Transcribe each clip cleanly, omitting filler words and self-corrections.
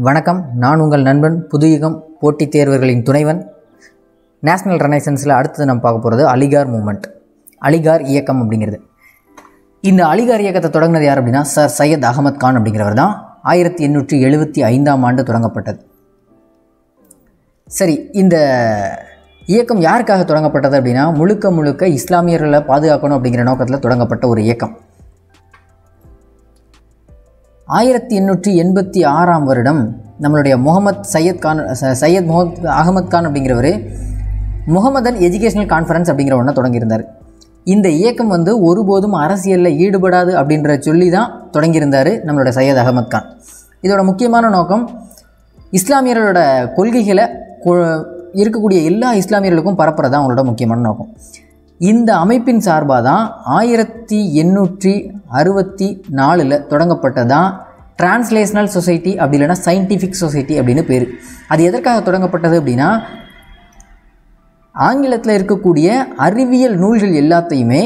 வணக்கம், நான் உங்கள் நண்பன் புதுயுகம் போட்டித் தேர்வர்களின் துணைவன். நேஷ்னல் ரெனைசன்ஸில் அடுத்தது நம்ம பார்க்க போகிறது அலிகார் மூமெண்ட், அலிகார் இயக்கம் அப்படிங்கிறது. இந்த அலிகார் இயக்கத்தை தொடங்கினது யார் அப்படின்னா சர் சையத் அகமது கான் அப்படிங்கிறவர் தான். 1875ஆம் ஆண்டு தொடங்கப்பட்டது. சரி, இந்த இயக்கம் யாருக்காக தொடங்கப்பட்டது அப்படின்னா முழுக்க இஸ்லாமியர்களை பாதுகாக்கணும் அப்படிங்கிற நோக்கத்தில் தொடங்கப்பட்ட ஒரு இயக்கம். 1886ஆம் வருடம் நம்மளுடைய சையத் அகமது கான் அப்படிங்கிறவர் முகமதன் எஜுகேஷனல் கான்ஃபரன்ஸ் அப்படிங்கிற ஒன்றை தொடங்கியிருந்தார். இந்த இயக்கம் ஒருபோதும் அரசியலில் ஈடுபடாது அப்படின்ற சொல்லி தான் தொடங்கியிருந்தார் நம்மளோட சையத் அகமது கான். இதோட முக்கியமான நோக்கம் இஸ்லாமியர்களோட கொள்கைகளை இருக்கக்கூடிய எல்லா இஸ்லாமியர்களுக்கும் பரப்புறது தான் அவங்களோட முக்கியமான நோக்கம். இந்த அமைப்பின் சார்பாக தான் 1864 தொடங்கப்பட்டதான் டிரான்ஸ்லேஷனல் சொசைட்டி, அப்படி இல்லைனா சயின்டிஃபிக் சொசைட்டி அப்படின்னு பேர். அது எதற்காக தொடங்கப்பட்டது அப்படின்னா ஆங்கிலத்தில் இருக்கக்கூடிய அறிவியல் நூல்கள் எல்லாத்தையுமே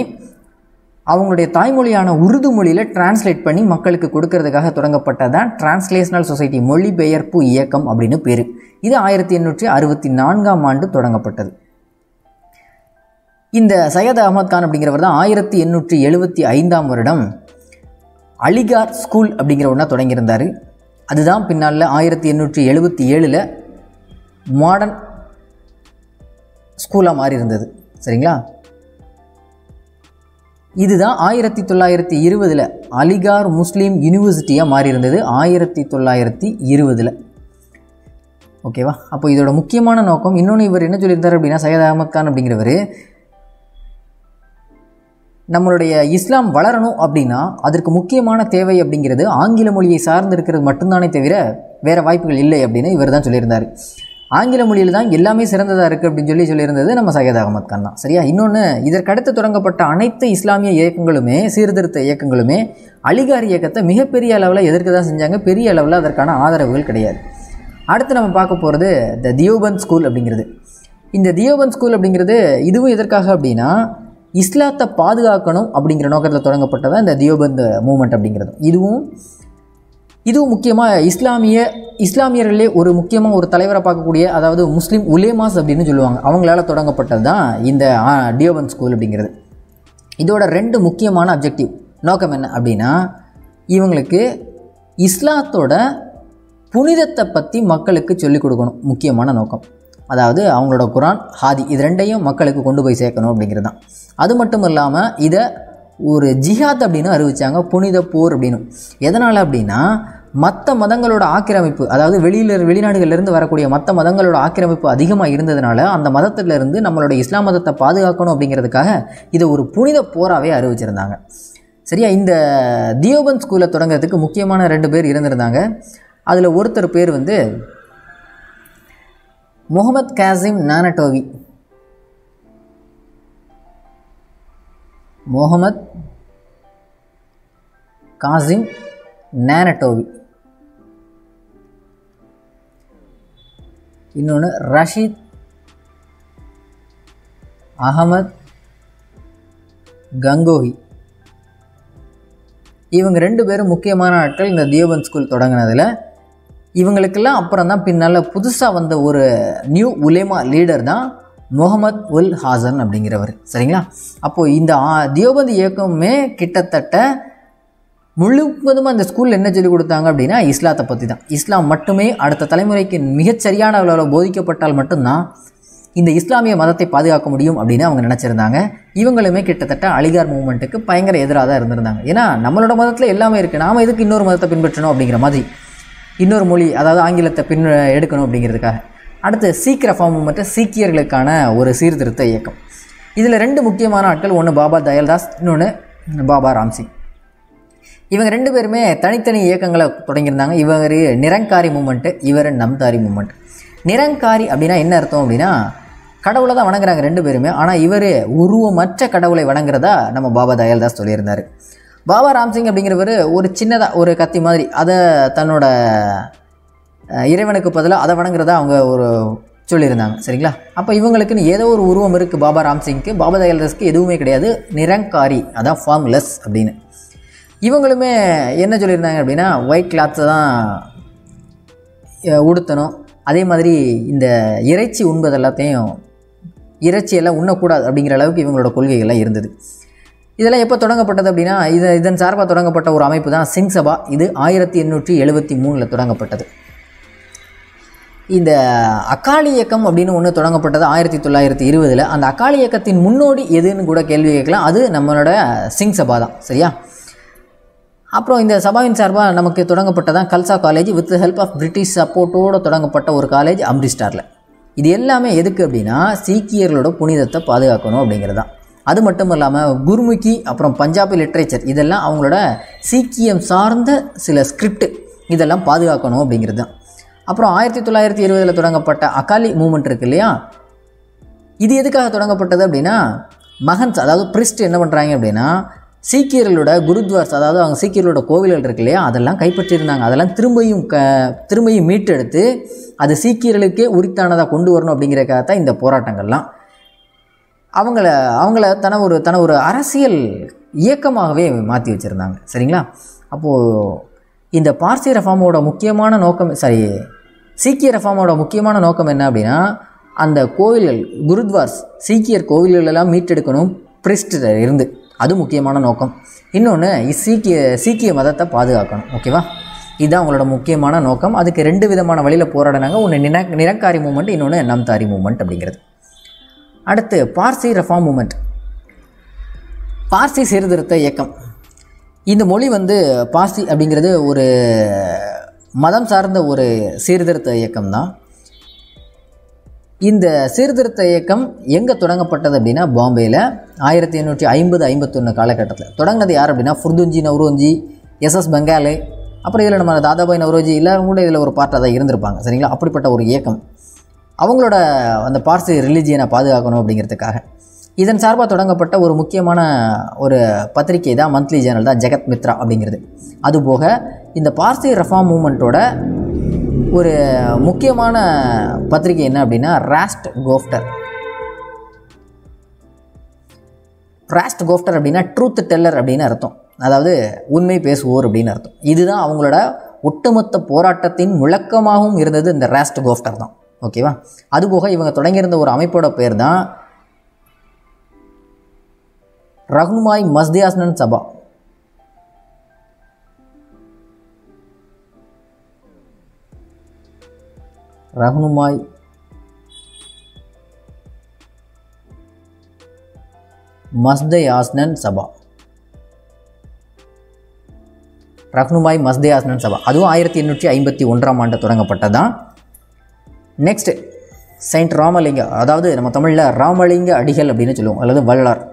அவங்களுடைய தாய்மொழியான உருது மொழியில் டிரான்ஸ்லேட் பண்ணி மக்களுக்கு கொடுக்கறதுக்காக தொடங்கப்பட்டதான் டிரான்ஸ்லேஷனல் சொசைட்டி, மொழிபெயர்ப்பு இயக்கம் அப்படின்னு பேர். இது 1864ஆம் ஆண்டு தொடங்கப்பட்டது. இந்த சையத் அகமது கான் அப்படிங்கிறவர் தான் 1875ஆம் வருடம் அலிகார் ஸ்கூல் அப்படிங்கிற ஒன்றா தொடங்கியிருந்தார். அதுதான் பின்னால் 1877 மாடர்ன் ஸ்கூலாக மாறி இருந்தது. சரிங்களா? இதுதான் 1920 அலிகார் முஸ்லீம் யூனிவர்சிட்டியாக மாறி இருந்தது 1920. ஓகேவா? அப்போ இதோட முக்கியமான நோக்கம் இன்னொன்று இவர் என்ன சொல்லியிருந்தார் அப்படின்னா சையத் அகமது கான் அப்படிங்கிறவர் நம்மளுடைய இஸ்லாம் வளரணும் அப்படின்னா அதற்கு முக்கியமான தேவை அப்படிங்கிறது ஆங்கில மொழியை சார்ந்து இருக்கிறது மட்டும்தானே தவிர வேறு வாய்ப்புகள் இல்லை அப்படின்னு இவர் தான் சொல்லியிருந்தார். ஆங்கில மொழியில் தான் எல்லாமே சிறந்ததாக இருக்குது அப்படின்னு சொல்லியிருந்தது நம்ம சையத் அகமது கான் தான். சரியா? இன்னொன்று, இதற்கடுத்து தொடங்கப்பட்ட அனைத்து இஸ்லாமிய இயக்கங்களுமே சீர்திருத்த இயக்கங்களுமே அலிகார் இயக்கத்தை மிகப்பெரிய அளவில் எதிர்க்க தான் செஞ்சாங்க. பெரிய அளவில் அதற்கான ஆதரவுகள் கிடையாது. அடுத்து நம்ம பார்க்க போகிறது த தியோபந்த் ஸ்கூல் அப்படிங்கிறது. இந்த தியோபந்த் ஸ்கூல் அப்படிங்கிறது இதுவும் எதற்காக அப்படின்னா இஸ்லாத்தை பாதுகாக்கணும் அப்படிங்கிற நோக்கத்தில் தொடங்கப்பட்டதான் இந்த தியோபந்த் மூமெண்ட் அப்படிங்கிறது. இதுவும் முக்கியமாக இஸ்லாமியர்களே ஒரு முக்கியமாக ஒரு தலைவரை பார்க்கக்கூடிய, அதாவது முஸ்லீம் உலேமாஸ் அப்படின்னு சொல்லுவாங்க, அவங்களால தொடங்கப்பட்டது தான் இந்த தியோபந்த் ஸ்கூல் அப்படிங்கிறது. இதோட 2 முக்கியமான அப்ஜெக்டிவ் நோக்கம் என்ன அப்படின்னா இவங்களுக்கு இஸ்லாத்தோட புனிதத்தை பற்றி மக்களுக்கு சொல்லிக் கொடுக்கணும். முக்கியமான நோக்கம், அதாவது அவங்களோட குரான், ஹாதி இது 2ஐயும் மக்களுக்கு கொண்டு போய் சேர்க்கணும் அப்படிங்கிறது தான். அது மட்டும் இல்லாமல் இதை ஒரு ஜிஹாத் அப்படின்னு அறிவித்தாங்க, புனித போர் அப்படின்னு. எதனால் அப்படின்னா மற்ற மதங்களோட ஆக்கிரமிப்பு, அதாவது வெளிநாடுகளிலிருந்து வரக்கூடிய மற்ற மதங்களோட ஆக்கிரமிப்பு அதிகமாக இருந்ததுனால அந்த மதத்திலிருந்து நம்மளோட இஸ்லாம் மதத்தை பாதுகாக்கணும் அப்படிங்கிறதுக்காக இதை ஒரு புனித போராகவே அறிவிச்சிருந்தாங்க. சரியா? இந்த தியோபந்த் ஸ்கூலை தொடங்கிறதுக்கு முக்கியமான 2 பேர் இருந்திருந்தாங்க. அதில் ஒருத்தர் பேர் முகமது காசிம் நானட்டோவி. முகமது காசிம் நானட்டோவி. இன்னொன்று ரஷீத் அகமது கங்கோஹி. இவங்க 2 பேரும் முக்கியமான ஆட்கள் இந்த தியோபந்த் ஸ்கூல் தொடங்கினதில். இவங்களுக்கெல்லாம் அப்புறம் தான் பின்னால் புதுசாக வந்த ஒரு நியூ உலேமா லீடர் தான் முகமது உல் ஹாசன் அப்படிங்கிறவர். சரிங்களா? அப்போது இந்த தியோபந்த் இயக்கமே கிட்டத்தட்ட முழுவதுமாக அந்த ஸ்கூலில் என்ன சொல்லிக் கொடுத்தாங்க அப்படின்னா இஸ்லாத்தை பற்றி தான். இஸ்லாம் மட்டுமே அடுத்த தலைமுறைக்கு மிகச்சரியான அளவில் போதிக்கப்பட்டால் மட்டும்தான் இந்த இஸ்லாமிய மதத்தை பாதுகாக்க முடியும் அப்படின்னு அவங்க நினச்சிருந்தாங்க. இவங்களுமே கிட்டத்தட்ட அலிகார் மூவ்மெண்ட்டுக்கு பயங்கர எதிராக தான் இருந்திருந்தாங்க. ஏன்னா நம்மளோட மதத்தில் எல்லாமே இருக்குது, நாம் எதுக்கு இன்னொரு மதத்தை பின்பற்றணும் அப்படிங்கிற மாதிரி, இன்னொரு மொழி அதாவது ஆங்கிலத்தை எடுக்கணும் அப்படிங்கிறதுக்காக. அடுத்து சீக் ரெஃபார்ம் மூவ்மெண்ட்டு, சீக்கியர்களுக்கான ஒரு சீர்திருத்த இயக்கம். இதில் 2 முக்கியமான ஆட்கள், ஒன்று பாபா தயால்தாஸ், இன்னொன்று பாபா ராம்சிங். இவங்க 2 பேருமே தனித்தனி இயக்கங்களை தொடங்கியிருந்தாங்க. இவர் நிரங்காரி மூமெண்ட்டு, இவர் நம்தாரி மூமெண்ட். நிரங்காரி அப்படின்னா என்ன அர்த்தம் அப்படின்னா கடவுளை தான் வணங்குறாங்க 2 பேருமே, ஆனால் இவர் உருவமற்ற கடவுளை வணங்குறதா நம்ம பாபா தயால்தாஸ் சொல்லியிருந்தார். பாபா ராம்சிங் அப்படிங்கிறவர் ஒரு சின்னதாக ஒரு கத்தி மாதிரி அதை தன்னோட இறைவனுக்கு பதிலாக அதை வணங்குறதா அவங்க ஒரு சொல்லியிருந்தாங்க. சரிங்களா? அப்போ இவங்களுக்குன்னு ஏதோ ஒரு உருவம் இருக்குது பாபா ராம்சிங்க்கு, பாபா தயால்தாஸ்க்கு எதுவுமே கிடையாது, நிரங்காரி, அதான் ஃபார்ம்லெஸ் அப்படின்னு. இவங்களுமே என்ன சொல்லியிருந்தாங்க அப்படின்னா ஒயிட் கிளாத்ஸை தான் உடுத்தணும், அதே மாதிரி இந்த இறைச்சி உண்பது எல்லாத்தையும் இறைச்சியெல்லாம் உண்ணக்கூடாது அப்படிங்கிற அளவுக்கு இவங்களோட கொள்கைகள்லாம் இருந்தது. இதெல்லாம் எப்போ தொடங்கப்பட்டது அப்படின்னா இதன் சார்பாக தொடங்கப்பட்ட ஒரு அமைப்பு தான் சிங் சபா. இது 1873 தொடங்கப்பட்டது. இந்த அகாலி இயக்கம் அப்படின்னு ஒன்று தொடங்கப்பட்டது 1920. அந்த அகாலி இயக்கத்தின் முன்னோடி எதுன்னு கூட கேள்வி கேட்கலாம். அது நம்மளோட சிங் சபா தான். சரியா? அப்புறம் இந்த சபாவின் சார்பாக நமக்கு தொடங்கப்பட்டதான் Khalsa college. With help of British சப்போர்ட்டோடு தொடங்கப்பட்ட ஒரு காலேஜ் அம்ரிஸ்டாரில். இது எல்லாமே எதுக்கு அப்படின்னா சீக்கியர்களோட புனிதத்தை பாதுகாக்கணும் அப்படிங்கிறது தான். அது மட்டும் இல்லாமல் குர்முகி அப்புறம் பஞ்சாபி லிட்ரேச்சர் இதெல்லாம் அவங்களோட சீக்கியம் சார்ந்த சில ஸ்கிரிப்ட் இதெல்லாம் பாதுகாக்கணும் அப்படிங்கிறது தான். அப்புறம் 1920 தொடங்கப்பட்ட அகாலி மூமெண்ட் இருக்கு இல்லையா, இது எதுக்காக தொடங்கப்பட்டது அப்படின்னா மகன்ஸ் அதாவது பிரிஸ்ட் என்ன பண்ணுறாங்க அப்படின்னா சீக்கியர்களோட குருத்வார்ஸ் அதாவது அவங்க சீக்கியர்களோட கோவில்கள் இருக்கு இல்லையா அதெல்லாம் கைப்பற்றியிருந்தாங்க. அதெல்லாம் திரும்பியும் மீட்டெடுத்து அது சீக்கியர்களுக்கே உரித்தானதாக கொண்டு வரணும் அப்படிங்கிறக்காக தான் இந்த போராட்டங்கள்லாம். அவங்கள தன ஒரு அரசியல் இயக்கமாகவே மாற்றி வச்சுருந்தாங்க. சரிங்களா? அப்போது இந்த பார்சி ரெஃபார்மோட முக்கியமான நோக்கம் சீக்கிய ரெஃபார்மோட முக்கியமான நோக்கம் என்ன அப்படின்னா அந்த கோவில்கள் குருத்வார்ஸ் சீக்கியர் கோவில்களெல்லாம் மீட்டெடுக்கணும் பிரிஸ்ட் இருந்து. அது முக்கியமான நோக்கம். இன்னொன்று சீக்கிய மதத்தை பாதுகாக்கணும். ஓகேவா? இதுதான் அவங்களோட முக்கியமான நோக்கம். அதுக்கு 2 விதமான வழியில் போராடினாங்க. ஒன்று நிரங்காரி மூமெண்ட், இன்னொன்று நம்தாரி மூமெண்ட் அப்படிங்கிறது. அடுத்து பார்சி ரெஃபார்ம் மூமெண்ட், பார்சி சீர்திருத்த இயக்கம். இந்த மொழி பார்சி அப்படிங்கிறது ஒரு மதம் சார்ந்த ஒரு சீர்திருத்த இயக்கம் தான். இந்த சீர்திருத்த இயக்கம் எங்கே தொடங்கப்பட்டது அப்படின்னா பாம்பேயில் 1850-51 காலகட்டத்தில் தொடங்கினது. யார் அப்படின்னா ஃபுர்துஞ்சி நவ்ரோஜி, SS பெங்காலே, அப்புறம் இதில் நம்ம தாதாபாய் நவ்ரோஜி எல்லாரும் கூட இதில் ஒரு பார்ட்டாக தான் இருந்திருப்பாங்க. சரிங்களா? அப்படிப்பட்ட ஒரு இயக்கம் அவங்களோட அந்த பார்சி ரிலிஜியனை பாதுகாக்கணும் அப்படிங்கிறதுக்காக இதன் சார்பாக தொடங்கப்பட்ட ஒரு முக்கியமான ஒரு பத்திரிகை தான் மந்த்லி ஜேர்னல் தான் ஜெகத் மித்ரா அப்படிங்கிறது. அதுபோக இந்த பார்சி ரெஃபார்ம் மூமெண்ட்டோட ஒரு முக்கியமான பத்திரிகை என்ன அப்படின்னா ராஸ்ட் கோஃப்டர் அப்படின்னா ட்ரூத் டெல்லர் அப்படின்னு அர்த்தம். அதாவது உண்மை பேசுவோர் அப்படின்னு அர்த்தம். இதுதான் அவங்களோட ஒட்டுமொத்த போராட்டத்தின் முழக்கமாகவும் இருந்தது இந்த ராஸ்ட் கோஃப்டர் தான். ஓகேவா? அதுபோக இவங்க தொடங்கியிருந்த ஒரு அமைப்போட பேர் தான் ரஹ்னுமாய் மஸ்தியாஸ்னன் சபா. ரஹ்னுமாய் மஸ்தியாஸ்னன் சபா. அதுவும் 1851 தொடங்கப்பட்டதான். நெக்ஸ்ட் செயின்ட் ராமலிங்க, அதாவது நம்ம தமிழில் ராமலிங்க அடிகள் அப்படின்னு சொல்லுவோம், அல்லது வள்ளலார்.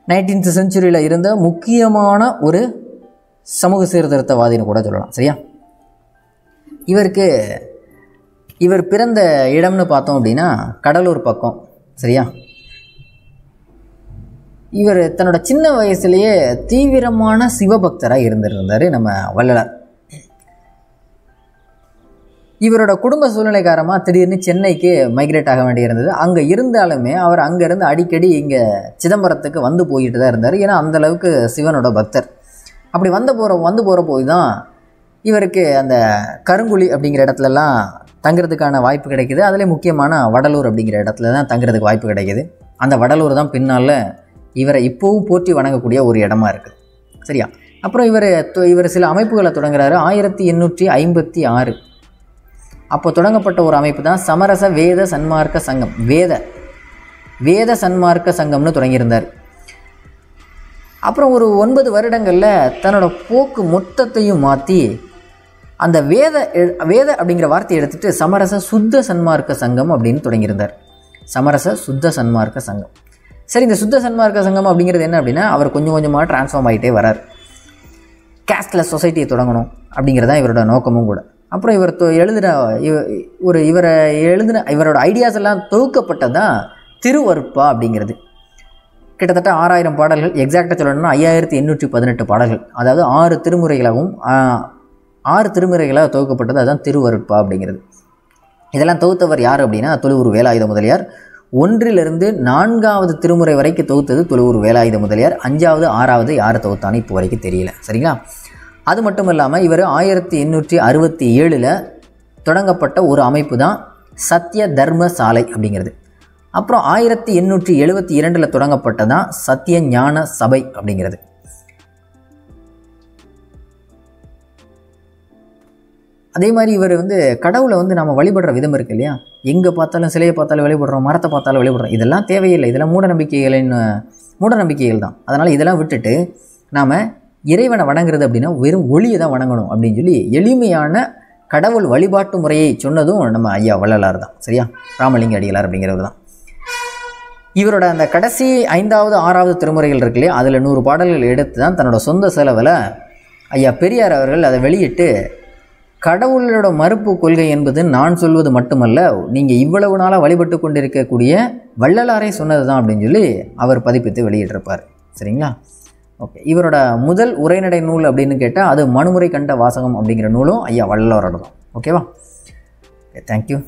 19th செஞ்சுரியில் இருந்த முக்கியமான ஒரு சமூக சீர்திருத்தவாதின்னு கூட சொல்லலாம். சரியா? இவர் பிறந்த இடம்னு பார்த்தோம் அப்படின்னா கடலூர் பக்கம். சரியா? இவர் தன்னோட சின்ன வயசுலேயே தீவிரமான சிவபக்தராக இருந்திருந்தார் நம்ம வள்ளலார். இவரோட குடும்ப சூழ்நிலை காரணமாக திடீர்னு சென்னைக்கு மைக்ரேட் ஆக வேண்டியிருந்தது. அங்கே இருந்தாலுமே அவர் அங்கேருந்து அடிக்கடி இங்கே சிதம்பரத்துக்கு வந்து போயிட்டு தான் இருந்தார். ஏன்னா அந்தளவுக்கு சிவனோட பக்தர். அப்படி வந்து போகிற போய் தான் இவருக்கு அந்த கருங்குழி அப்படிங்கிற இடத்துலலாம் தங்குறதுக்கான வாய்ப்பு கிடைக்கிது. அதில் முக்கியமான வடலூர் அப்படிங்கிற இடத்துல தான் தங்குறதுக்கு வாய்ப்பு கிடைக்கிது. அந்த வடலூர் தான் பின்னால் இவரை இப்போவும் போற்றி வணங்கக்கூடிய ஒரு இடமா இருக்குது. சரியா? அப்புறம் இவர் சில அமைப்புகளை தொடங்குறாரு. 1856 அப்போ தொடங்கப்பட்ட ஒரு அமைப்பு தான் சமரச வேத சன்மார்க்க சங்கம். வேத சன்மார்க்க சங்கம்னு தொடங்கியிருந்தார். அப்புறம் ஒரு 9 வருடங்களில் தன்னோட போக்கு மொத்தத்தையும் மாற்றி அந்த வேத அப்படிங்கிற வார்த்தையை எடுத்துகிட்டு சமரச சுத்த சன்மார்க்க சங்கம் அப்படின்னு தொடங்கியிருந்தார். சமரச சுத்த சன்மார்க்க சங்கம். சரி, இந்த சுத்த சன்மார்க்க சங்கம் அப்படிங்கிறது என்ன அப்படின்னா அவர் கொஞ்சம் கொஞ்சமாக டிரான்ஸ்ஃபார்ம் ஆகிட்டே வரார். கேஸ்ட்லெஸ் சொசைட்டியை தொடங்கணும் அப்படிங்கிறது தான் இவரோட நோக்கமும் கூட. அப்புறம் இவரோட ஐடியாஸ் எல்லாம் தொகுக்கப்பட்டது தான் திருவருட்பா அப்படிங்கிறது. கிட்டத்தட்ட 6000 பாடல்கள், எக்ஸாக்டாக சொல்லணும்னா 5818 பாடல்கள், அதாவது 6 திருமுறைகளாக தொகுக்கப்பட்டது. அதுதான் திருவருட்பா அப்படிங்கிறது. இதெல்லாம் தொகுத்தவர் யார் அப்படின்னா தொழுவூர் வேலாயுத முதலியார். 1லிருந்து 4வது திருமுறை வரைக்கும் தொகுத்தது தொழுவூர் வேலாயுத முதலியார். 5வது 6வது யார் தொகுத்தானு இப்போ வரைக்கும் தெரியல. சரிங்களா? அது மட்டும் இல்லாமல் இவர் 1867 தொடங்கப்பட்ட ஒரு அமைப்பு தான் சத்திய தர்ம சாலை அப்படிங்கிறது. அப்புறம் 1872 தொடங்கப்பட்டதான் சத்திய ஞான சபை அப்படிங்கிறது. அதே மாதிரி இவர் கடவுளை நம்ம வழிபடுற விதம் இருக்கு இல்லையா, எங்கே பார்த்தாலும் சிலையை பார்த்தாலும் வழிபடுறோம், மரத்தை பார்த்தாலும் வழிபடுறோம். இதெல்லாம் தேவையில்லை, இதெல்லாம் மூடநம்பிக்கைகள் தான். அதனால் இதெல்லாம் விட்டுட்டு நாம் இறைவனை வணங்குறது அப்படின்னா வெறும் ஒளியை தான் வணங்கணும் அப்படின்னு சொல்லி எளிமையான கடவுள் வழிபாட்டு முறையை சொன்னதும் நம்ம ஐயா வள்ளலார் தான். சரியா? ராமலிங்க அடிகளார் அப்படிங்கிறவர் தான். இவரோட அந்த கடைசி 5வது 6வது திருமுறைகள் இருக்கு இல்லையா, அதில் 100 பாடல்கள் எடுத்து தான் தன்னோட சொந்த செலவில் ஐயா பெரியார் அவர்கள் அதை வெளியிட்டு, கடவுளோட மறுப்பு கொள்கை என்பது நான் சொல்வது மட்டுமல்ல, நீங்கள் இவ்வளவு நாளாக வழிபட்டு கொண்டிருக்கக்கூடிய வள்ளலாரை சொன்னது தான் அப்படின்னு சொல்லி அவர் பதிப்பித்து வெளியிட்டிருப்பார். சரிங்களா? ஓகே. இவரோட முதல் உரைநடை நூல் அப்படின்னு கேட்டால் அது மனுமுறை கண்ட வாசகம் அப்படிங்கிற நூலும் ஐயா வள்ளலாரோட தான். ஓகேவா? Okay, thank you.